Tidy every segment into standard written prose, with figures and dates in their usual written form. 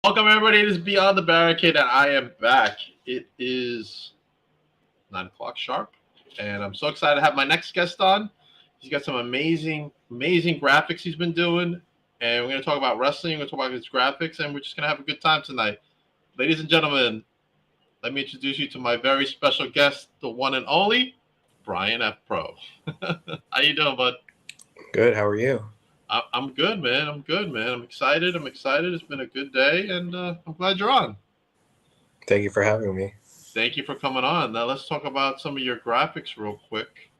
Welcome everybody. It is Beyond the Barricade, and I am back. It is 9 o'clock sharp, and I'm so excited to have my next guest on. He's got some amazing graphics he's been doing, and we're going to talk about wrestling. We're going to talk about his graphics, and we're just going to have a good time tonight. Ladies and gentlemen, let me introduce you to my very special guest, the one and only Brian F. Pro. How you doing, bud? Good. How are you? I'm good, man. I'm excited. It's been a good day, and I'm glad you're on. Thank you for having me. Thank you for coming on. Now let's talk about some of your graphics real quick.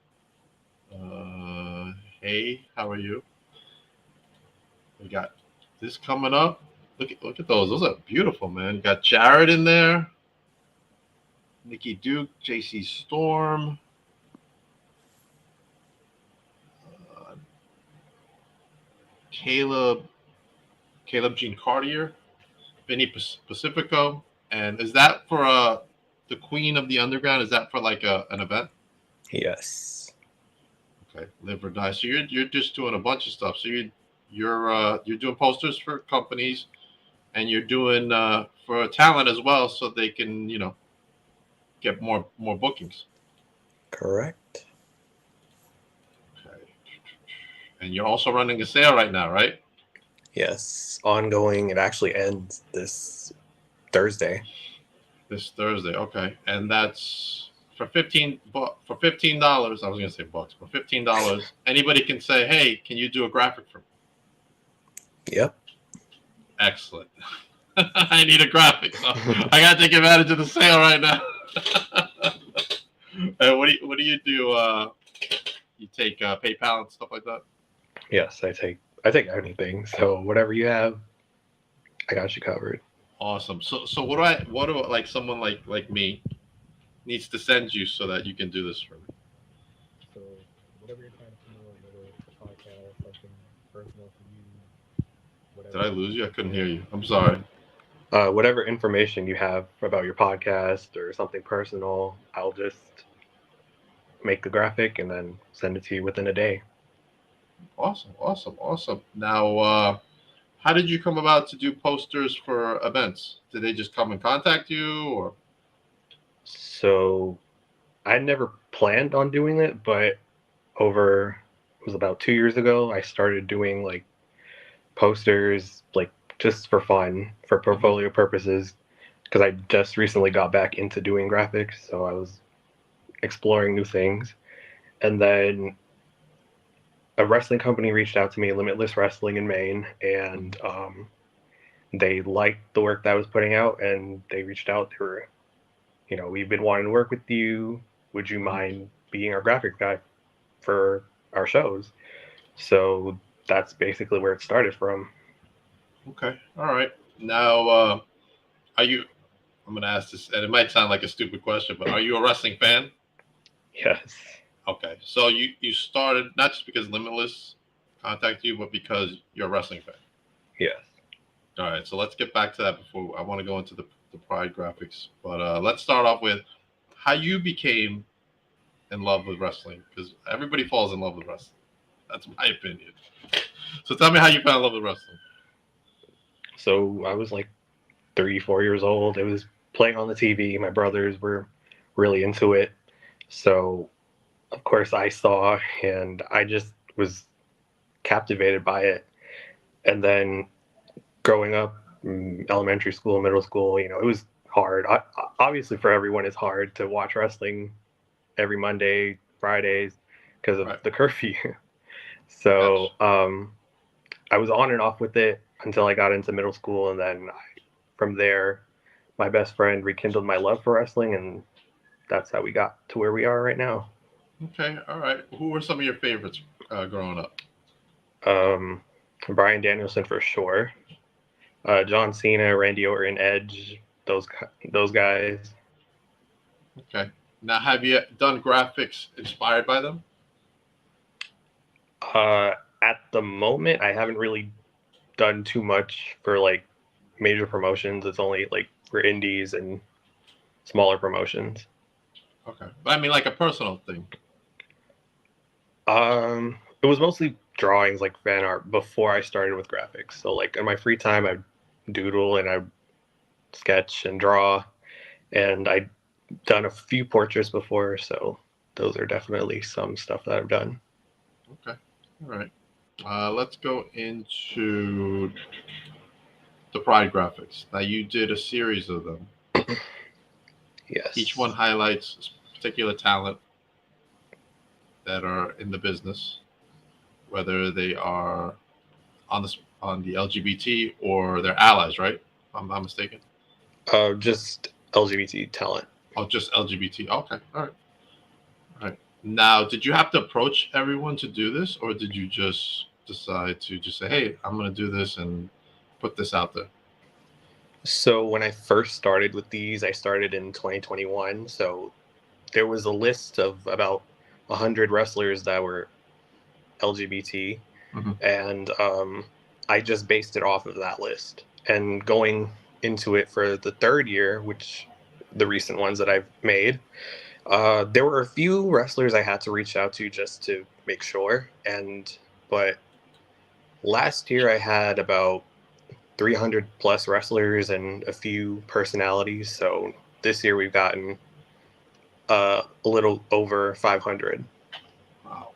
Hey, how are you? We got this coming up. Look at those. Those are beautiful, man. You got Jared in there, Nikki Duke, JC Storm, uh, Caleb Jean Cartier, Vinny Pacifico, and is that for the Queen of the Underground? Is that for like an event? Yes. Okay, live or die. So you're just doing a bunch of stuff. So you're doing posters for companies, and you're doing for talent as well, so they can get more bookings. Correct. Okay, and you're also running a sale right now, right? Yes. Ongoing. It actually ends this Thursday. This Thursday, okay, and that's for $15. I was gonna say bucks, but $15. Anybody can say, "Hey, can you do a graphic for me?" Yep. Excellent. I need a graphic, so I gotta take advantage of the sale right now. And what do you do? You take PayPal and stuff like that. Yes, I take anything. So whatever you have, I got you covered. Awesome. So what do like someone like me needs to send you so that you can do this for me? So whatever you're trying to promote, whether it's a podcast, something personal to you, Did I whatever. lose you? I couldn't hear you. I'm sorry. Whatever information you have about your podcast or something personal, I'll just make the graphic and then send it to you within a day. Awesome. Now, how did you come about to do posters for events? Did they just come and contact you, or? So I never planned on doing it, but over it was about 2 years ago, I started doing like posters, like just for fun, for Mhm. portfolio purposes, because I just recently got back into doing graphics, so I was exploring new things. And then a wrestling company reached out to me, Limitless Wrestling in Maine, and they liked the work that I was putting out, and they reached out. They were, we've been wanting to work with you. Would you Mhm. mind being our graphic guy for our shows? So that's basically where it started from. Okay. All right. Now, are you? I'm going to ask this, and it might sound like a stupid question, but are you a wrestling fan? Yes. Okay. So you started not just because Limitless contacted you, but because you're a wrestling fan. Yes. All right. So let's get back to that before I want to go into the Pride graphics. But let's start off with how you became in love with wrestling, because everybody falls in love with wrestling. That's my opinion. So tell me how you fell in love with wrestling. So I was like 3, 4 years old. It was playing on the TV. My brothers were really into it. So, of course, I saw and I just was captivated by it. And then growing up, elementary school, middle school, it was hard. Obviously, for everyone, it's hard to watch wrestling every Monday, Fridays because of Right. the curfew. Yes. So, I was on and off with it until I got into middle school. And then from there, my best friend rekindled my love for wrestling, and that's how we got to where we are right now. Okay. All right. Who were some of your favorites growing up? Um, Brian Danielson for sure. John Cena, Randy Orton, Edge, those guys. Okay. Now, have you done graphics inspired by them? At the moment, I haven't really done too much for like major promotions. It's only like for indies and smaller promotions. Okay. But I mean, like a personal thing. It was mostly drawings, like fan art, before I started with graphics. So like in my free time, I doodle and I sketch and draw, and I've done a few portraits before, so those are definitely some stuff that I've done. Okay. All right. Let's go into the Pride graphics. Now, you did a series of them. Yes. Each one highlights a particular talent that are in the business, whether they are on the LGBT or they're allies, right? If I'm not mistaken. Just LGBT talent. Oh, just LGBT. Okay. All right. All right. Now, did you have to approach everyone to do this, or did you just decide to just say, "Hey, I'm going to do this and put this out there"? So when I first started with these, I started in 2021. So there was a list of about 100 wrestlers that were LGBT, Mm-hmm. and I just based it off of that list. And going into it for the third year, which the recent ones that I've made, there were a few wrestlers I had to reach out to just to make sure. But last year I had about 300 plus wrestlers and a few personalities. So this year we've gotten a little over 500. Wow,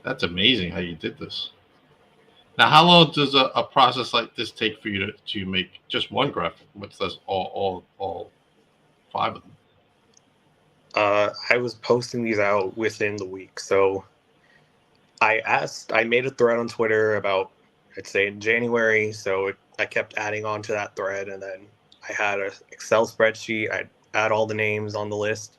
that's amazing how you did this. Now, how long does a process like this take for you to make just one graphic, which does all five of them? I was posting these out within the week. So I made a thread on Twitter about, I'd say in January. So I kept adding on to that thread. And then I had an Excel spreadsheet. I'd add all the names on the list.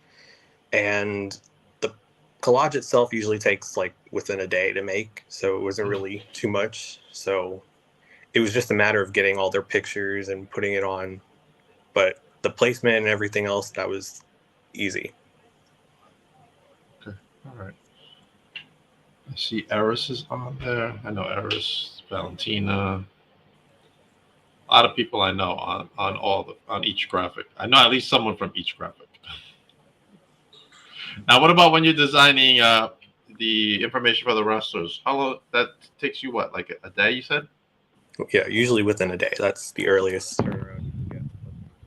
And the collage itself usually takes like within a day to make. So it wasn't really too much. So it was just a matter of getting all their pictures and putting it on. But the placement and everything else, that was easy. Okay, all right. I see Eris is on there. I know Eris, Valentina. A lot of people I know on each graphic. I know at least someone from each graphic. Now, what about when you're designing the information for the wrestlers? How long that takes you? What, like a day? You said. Yeah, usually within a day. That's the earliest turnaround you can get.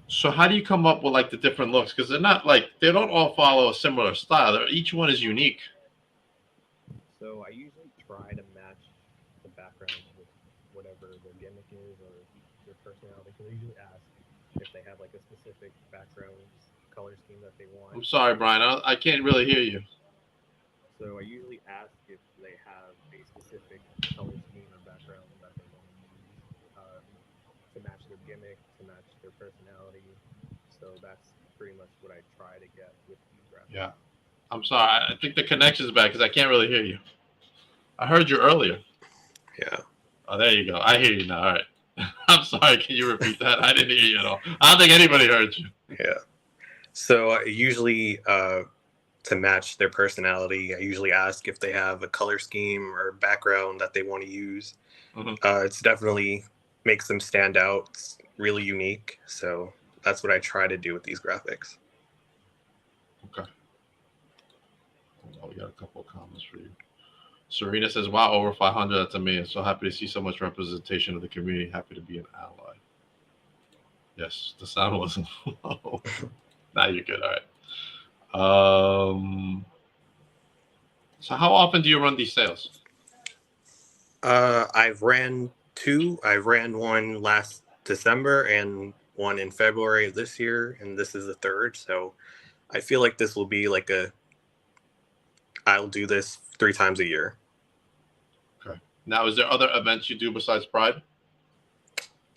So how do you come up with like the different looks? Because they're not like they don't all follow a similar style. Each one is unique. So I usually try to match the backgrounds with whatever their gimmick is or their personality. Because I usually ask if they have like a specific background color scheme that they want. I'm sorry, Brian. I can't really hear you. So I usually ask if they have a specific color scheme or background that they want to use to match their gimmick, to match their personality. So that's pretty much what I try to get with these graphics. Yeah. I'm sorry. I think the connection's bad because I can't really hear you. I heard you earlier. Yeah. Oh, there you go. I hear you now. All right. I'm sorry. Can you repeat that? I didn't hear you at all. I don't think anybody heard you. Yeah. So usually, to match their personality, I usually ask if they have a color scheme or background that they want to use. Mm-hmm. It's definitely makes them stand out. It's really unique. So that's what I try to do with these graphics. Okay. Oh, we got a couple of comments for you. Serena says, "Wow, over 500. That's amazing. So happy to see so much representation of the community. Happy to be an ally." Yes, the sound wasn't low. Now you're good. All right. So how often do you run these sales? I've ran two. I ran one last December and one in February of this year, and this is the third. So I feel like this will be like I'll do this 3 times a year. Okay. Now, is there other events you do besides Pride?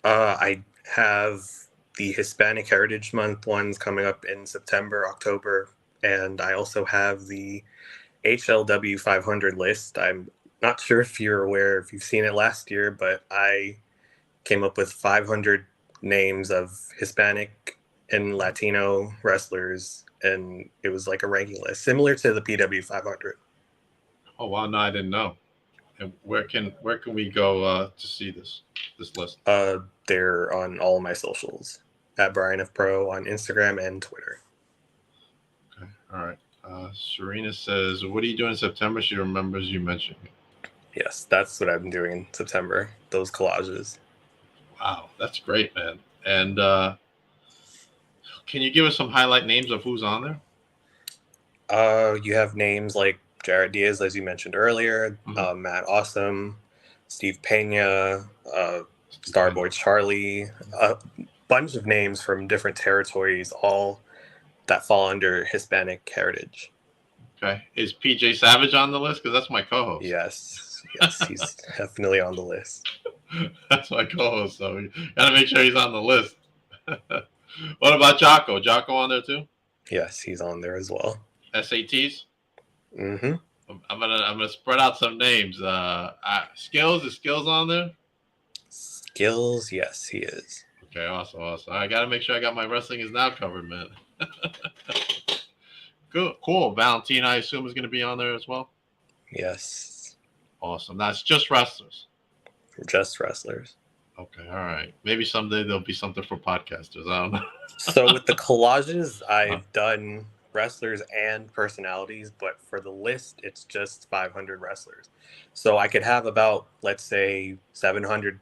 I have the Hispanic Heritage Month ones coming up in September, October, and I also have the HLW 500 list. I'm not sure if you're aware, if you've seen it last year, but I came up with 500 names of Hispanic and Latino wrestlers, and it was like a ranking list similar to the PW 500. Oh wow, no, I didn't know. And where can we go to see this list? They're on all my socials at Brian F Pro on Instagram and Twitter. Okay, all right. Serena says, "What are you doing in September?" She remembers you mentioning it. Yes, that's what I've been doing in September. Those collages. Wow, that's great, man. And can you give us some highlight names of who's on there? You have names like Jared Diaz, as you mentioned earlier, Mhm. Matt Awesome, Steve Pena, Starboy Charlie, a bunch of names from different territories, all that fall under Hispanic heritage. Okay. Is PJ Savage on the list? Because that's my co-host. Yes, he's definitely on the list. That's my co-host, so we gotta make sure he's on the list. What about Jocko? Jocko on there too? Yes, he's on there as well. SATs? Mm-hmm. I'm gonna spread out some names. Skills, is Skills on there? Skills, yes, he is. Okay, awesome. I gotta make sure I got my wrestling is now covered, man. Cool. Valentina, I assume, is gonna be on there as well. Yes, Awesome. That's just wrestlers. just wrestlers. Okay, all right. Maybe someday there'll be something for podcasters. I don't know. So with the collages, I've done wrestlers and personalities, but for the list, it's just 500 wrestlers. So I could have about, let's say, 700,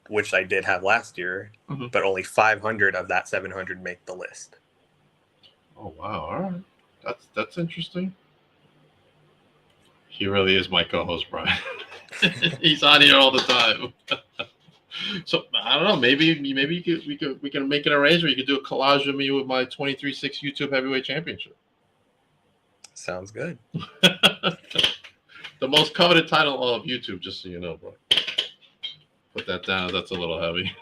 which I did have last year, Mhm. but only 500 of that 700 make the list. Oh wow! All right, that's interesting. He really is my co-host, Brian. He's on here all the time. So I don't know. Maybe we can make an arrangement. You could do a collage of me with my 23-6 YouTube Heavyweight Championship. Sounds good. The most coveted title of YouTube, just so you know, bro. Put that down. That's a little heavy.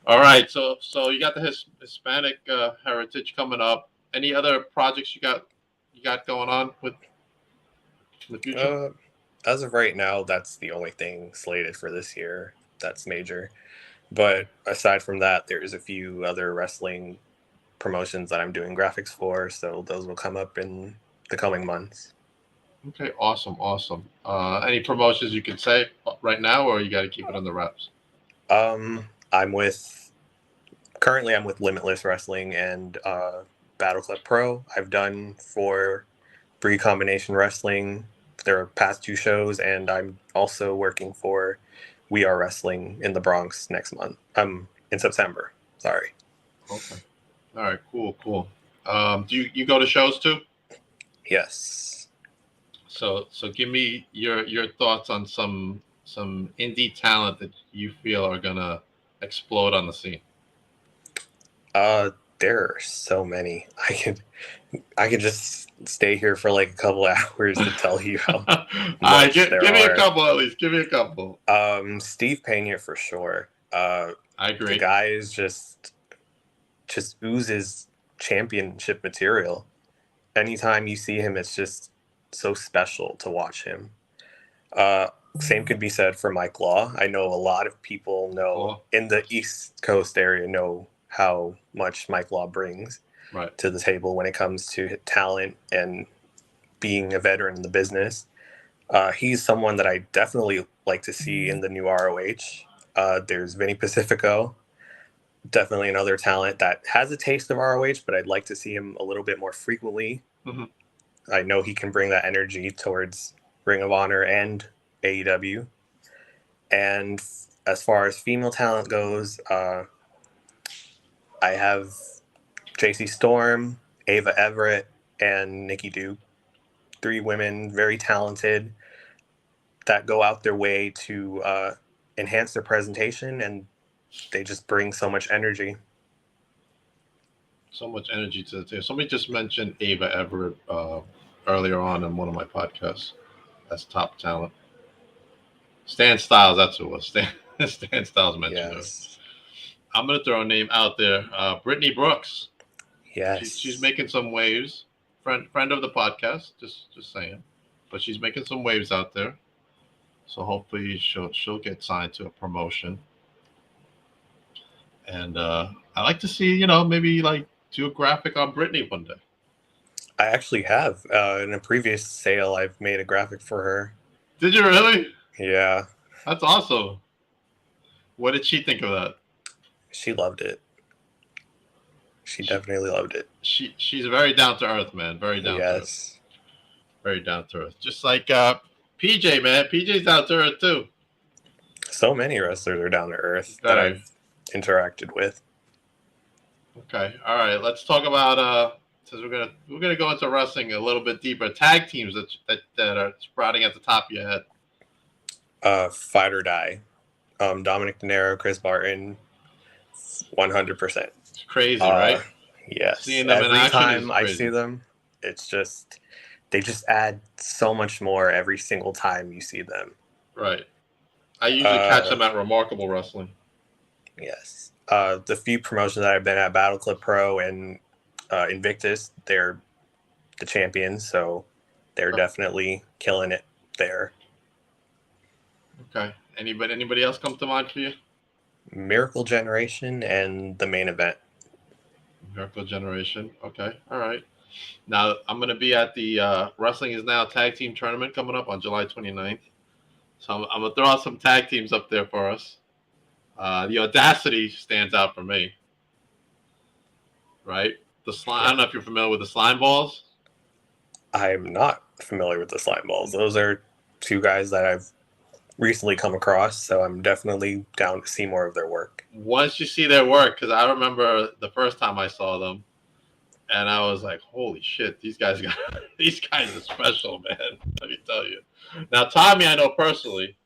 All right. So you got the Hispanic heritage coming up. Any other projects you got going on with in the future? As of right now, that's the only thing slated for this year that's major. But aside from that, there's a few other wrestling promotions that I'm doing graphics for, so those will come up in the coming months. Okay. Awesome. Any promotions you can say right now, or you got to keep it under wraps? I'm with Limitless Wrestling and Battle Club Pro. I've done for Free Combination Wrestling. There are past 2 shows, and I'm also working for We Are Wrestling in the Bronx next month. In September. Sorry. Okay. All right. Cool. Do you go to shows too? Yes. So give me your thoughts on some indie talent that you feel are gonna explode on the scene. There are so many. I could just stay here for like a couple hours to tell you how All right, much there give me a are. couple at least. Give me a couple. Steve Pena for sure. I agree. The guy is just oozes championship material. Anytime you see him, it's just so special to watch him. Same could be said for Mike Law. I know a lot of people in the East Coast area know how much Mike Law brings to the table when it comes to talent and being a veteran in the business. He's someone that I definitely like to see in the new ROH. There's Vinny Pacifico, definitely another talent that has a taste of ROH, but I'd like to see him a little bit more frequently. Mm-hmm. I know he can bring that energy towards Ring of Honor and AEW. And as far as female talent goes, I have JC Storm, Ava Everett, and Nikki Duke. 3 women, very talented, that go out their way to enhance their presentation, and they just bring so much energy. So much energy to the table. Somebody just mentioned Ava Everett earlier on in one of my podcasts as top talent. Stan Styles, that's who it was. Stan Styles mentioned her. I'm gonna throw a name out there. Brittany Brooks. Yes. She's making some waves. Friend of the podcast. Just saying. But she's making some waves out there. So hopefully she'll get signed to a promotion. And I like to see, maybe like do a graphic on Brittany one day. I actually have. In a previous sale, I've made a graphic for her. Did you really? Yeah. That's awesome. What did she think of that? She loved it. She definitely loved it. She's very down to earth, man. Very down to earth. Very down to earth. Just like PJ, man. PJ's down to earth too. So many wrestlers are down to earth that I've interacted with. Okay, all right. Let's talk about since we're gonna go into wrestling a little bit deeper. Tag teams that are sprouting at the top of your head. Fight or Die. Dominic De Niro, Chris Martin, 100%. It's crazy, right? Yes. Seeing them in Every action time is I crazy. see them, it's just they just add so much more every single time you see them. Right. I usually catch them at Remarkable Wrestling. Yes. The few promotions that I've been at, Battle Club Pro and Invictus, they're the champions, so they're definitely killing it there. Okay. Anybody else come to mind for you? Miracle Generation and the Main Event. Miracle Generation. Okay. All right. Now I'm going to be at the Wrestling is Now Tag Team Tournament coming up on July 29th. So I'm going to throw out some tag teams up there for us. The Audacity stands out for me. Right? The slime. I don't know if you're familiar with the Slime Balls. I'm not familiar with the Slime Balls. Those are two guys that I've recently come across, so I'm definitely down to see more of their work. Once you see their work, because I remember the first time I saw them, and I was like, "Holy shit, these guys are special, man." Let me tell you. Now, Tommy, I know personally,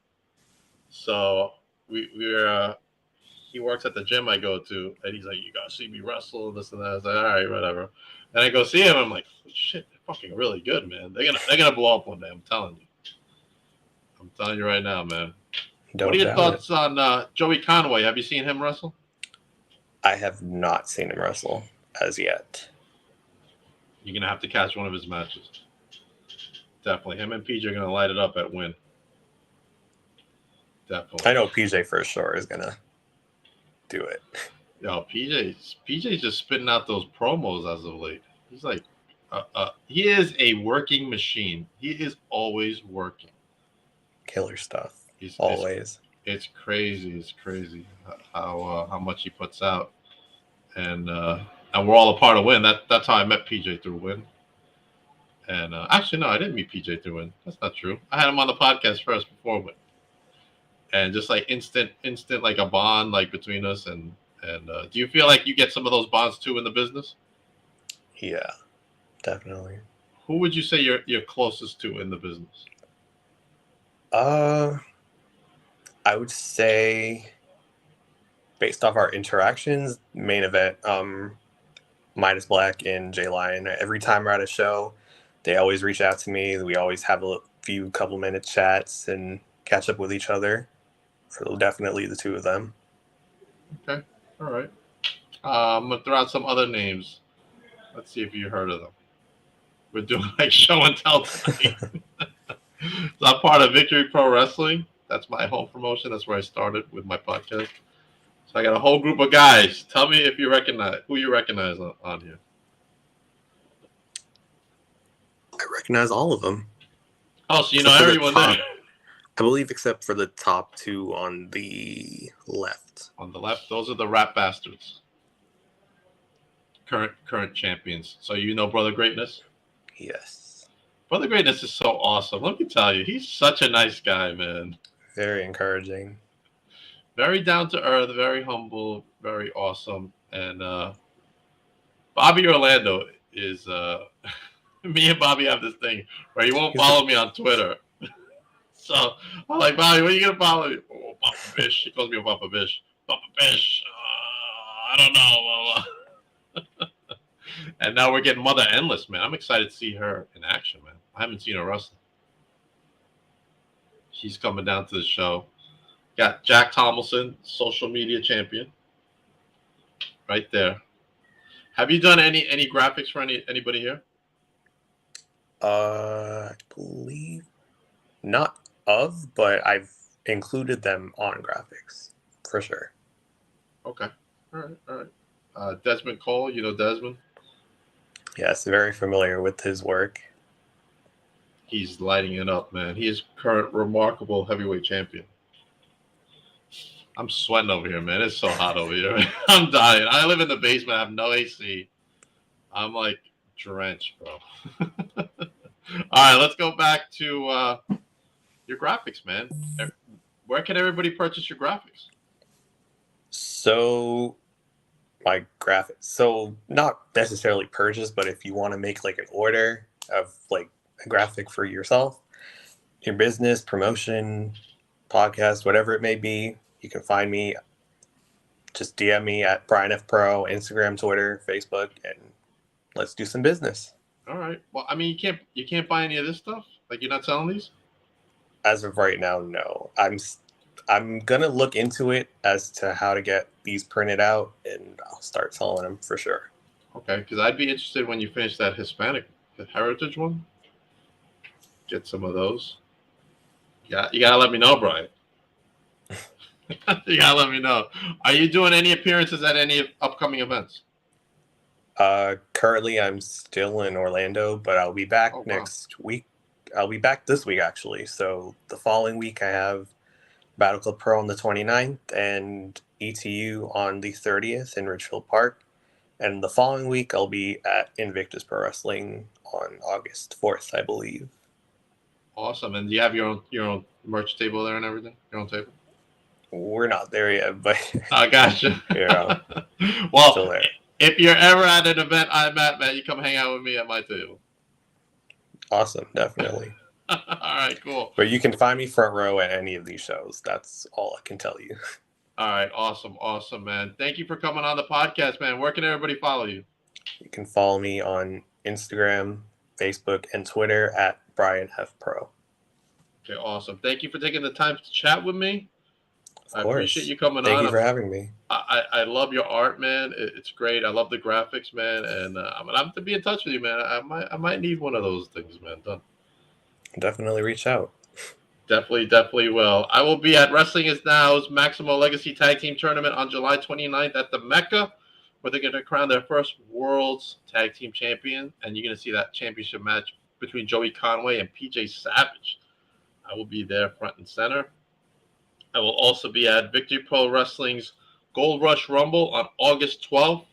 so he works at the gym I go to, and he's like, "You gotta see me wrestle, this and that." I was like, "All right, whatever." And I go see him, I'm like, "Shit, they're fucking really good, man. They're gonna blow up one day. I'm telling you. I'm telling you right now, man." Don't What are your doubt thoughts on Joey Conway? Have you seen him wrestle? I have not seen him wrestle as yet. You're gonna have to catch one of his matches. Definitely, him and PJ are gonna light it up at Win. Definitely. I know PJ for sure is gonna do it. Yo, PJ's just spitting out those promos as of late. He's like, he is a working machine. He is always working. Killer stuff. Always. It's crazy. It's crazy how much he puts out, and we're all a part of Win. That's how I met PJ through Win. And actually, no, I didn't meet PJ through Win. That's not true. I had him on the podcast first before Win, and just like instant like a bond like between us. And do you feel like you get some of those bonds too in the business? Yeah, definitely. Who would you say you're closest to in the business? I would say, based off our interactions, Main Event, Midas Black and Jay Lion. Every time we're at a show, they always reach out to me. We always have a few couple minute chats and catch up with each other. So definitely the two of them. Okay, all right. I'm gonna throw out some other names. Let's see if you heard of them. We're doing like show and tell tonight. So I'm part of Victory Pro Wrestling. That's my home promotion. That's where I started with my podcast. So I got a whole group of guys. Tell me if you recognize who you recognize on here. I recognize all of them. Oh, so you know everyone there. I believe except for the top two on the left. On the left, those are the Rap Bastards. Current champions. So you know Brother Greatness? Yes. Brother Greatness is so awesome. Let me tell you, he's such a nice guy, man. Very encouraging. Very down to earth, very humble, very awesome. And Bobby Orlando is me and Bobby have this thing where he won't follow me on Twitter. So I'm like, Bobby, when are you gonna follow me? Oh, Papa Bish. He calls me Papa Bish. Papa Bish. I don't know. And now we're getting Mother Endless, man. I'm excited to see her in action, man. I haven't seen her wrestle. She's coming down to the show. Got Jack Tomlinson, social media champion, right there. Have you done any graphics for anybody here? I believe not of, but I've included them on graphics for sure. Okay, all right. Desmond Cole, you know Desmond? Yes, very familiar with his work. He's lighting it up, man. He is current remarkable heavyweight champion. I'm sweating over here, man. It's so hot over here. I'm dying. I live in the basement. I have no AC. I'm like drenched, bro. All right, let's go back to your graphics, man. Where can everybody purchase your graphics? So my graphics, so not necessarily purchase, but if you want to make like an order of like a graphic for yourself, your business, promotion, podcast, whatever it may be, you can find me. Just DM me at Brian F Pro, Instagram, Twitter, Facebook, and let's do some business. All right. Well, I mean, you can't buy any of this stuff. Like, you're not selling these. As of right now, no. I'm gonna look into it as to how to get these printed out, and I'll start selling them for sure. Okay, because I'd be interested when you finish that Hispanic, the heritage one. Get some of those. Yeah, you gotta let me know, Brian. You gotta let me know. Are you doing any appearances at any upcoming events? Currently, I'm still in Orlando, but I'll be back next week. I'll be back this week, actually. So the following week, I have Battle Club Pro on the 29th and ETU on the 30th in Ridgefield Park. And the following week, I'll be at Invictus Pro Wrestling on August 4th, I believe. Awesome. And do you have your own merch table there and everything? Your own table? We're not there yet, but I gotcha. Yeah. Well, still there. If you're ever at an event I'm at, man, you come hang out with me at my table. Awesome, definitely. All right, cool. But you can find me front row at any of these shows. That's all I can tell you. All right, awesome, man. Thank you for coming on the podcast, man. Where can everybody follow you? You can follow me on Instagram, Facebook, and Twitter at Brian F Pro. Okay, awesome. Thank you for taking the time to chat with me. Of course. I appreciate you coming on. Thank you for having me. I love your art, man. It's great. I love the graphics, man. And I'm gonna have to be in touch with you, man. I might need one of those things, man. Done. Definitely reach out. Definitely will. I will be at Wrestling Is Now's Maximo Legacy Tag Team Tournament on July 29th at the Mecca, where they're going to crown their first World's Tag Team Champion. And you're going to see that championship match between Joey Conway and PJ Savage. I will be there front and center. I will also be at Victory Pro Wrestling's Gold Rush Rumble on August 12th.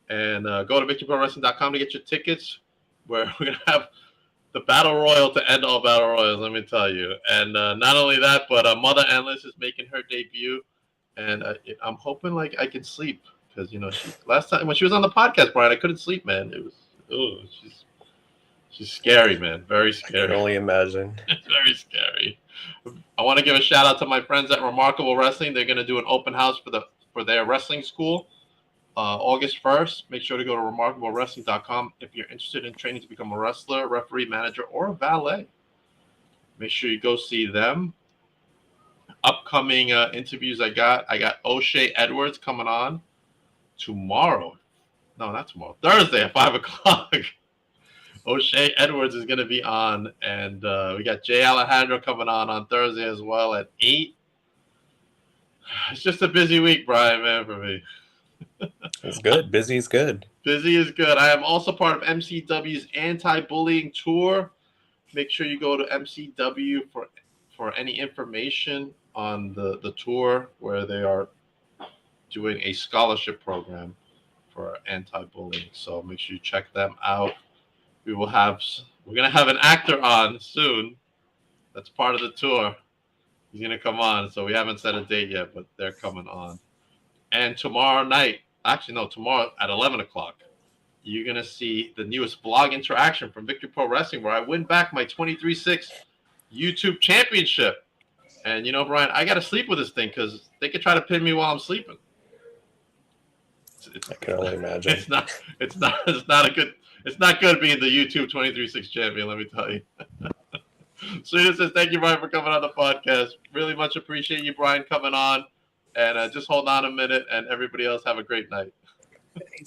And go to victoryprowrestling.com to get your tickets, where we're going to have the Battle Royal to end all Battle Royals, let me tell you. And not only that, but Mother Endless is making her debut. And I'm hoping like I can sleep. Because, you know, last time when she was on the podcast, Brian, I couldn't sleep, man. It was, she's scary, man. Very scary. I can only imagine. It's very scary. I want to give a shout out to my friends at Remarkable Wrestling. They're going to do an open house for their wrestling school. August 1st, make sure to go to remarkablewrestling.com if you're interested in training to become a wrestler, referee, manager, or a valet. Make sure you go see them. Upcoming interviews I got O'Shea Edwards coming on tomorrow. No, not tomorrow. Thursday at 5 o'clock. O'Shea Edwards is going to be on. And we got Jay Alejandro coming on Thursday as well at 8. It's just a busy week, Brian, man, for me. It's good. Busy is good. Busy is good. I am also part of MCW's anti-bullying tour. Make sure you go to MCW for any information on the tour, where they are doing a scholarship program for anti-bullying. So make sure you check them out. We're going to have an actor on soon. That's part of the tour. He's going to come on. So we haven't set a date yet, but they're coming on. And tomorrow at 11 o'clock, you're going to see the newest vlog interaction from Victory Pro Wrestling, where I win back my 23-6 YouTube championship. And, you know, Brian, I got to sleep with this thing because they could try to pin me while I'm sleeping. I can only imagine. It's not good being the YouTube 23-6 champion, let me tell you. Serena says, thank you, Brian, for coming on the podcast. Really much appreciate you, Brian, coming on. And just hold on a minute, and everybody else have a great night. Anytime.